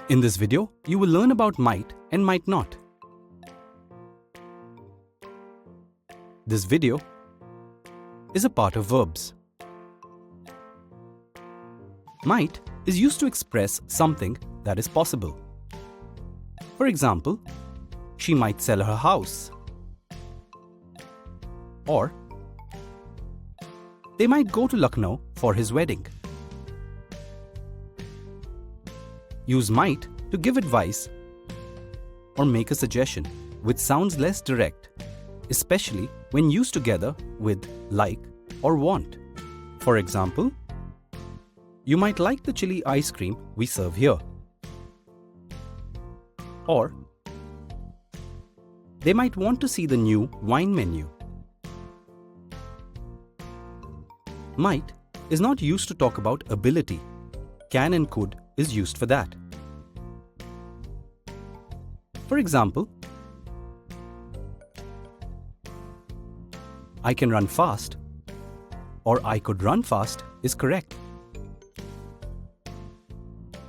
In this video, you will learn about might and might not. This video is a part of verbs. Might is used to express something that is possible. For example, she might sell her house. Or, they might go to Lucknow for his wedding. Use might to give advice or make a suggestion, which sounds less direct, especially when used together with like or want. For example, you might like the chili ice cream we serve here. Or, they might want to see the new wine menu. Might is not used to talk about ability. Can and could is used for that. For example, I can run fast or I could run fast is correct.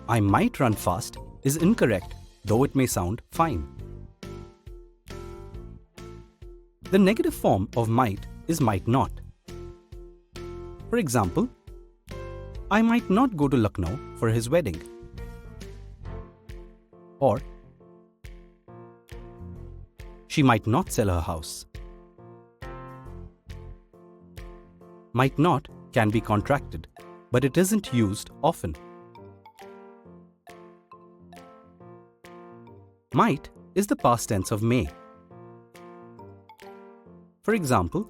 I might run fast is incorrect, though it may sound fine. The negative form of might is might not. For example, I might not go to Lucknow for his wedding. Or, she might not sell her house. Might not can be contracted, but it isn't used often. Might is the past tense of may. For example,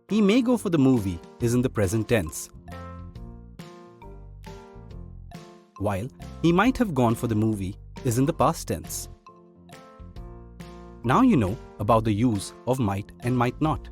he may go for the movie is in the present tense, while he might have gone for the movie is in the past tense. Now you know about the use of might and might not.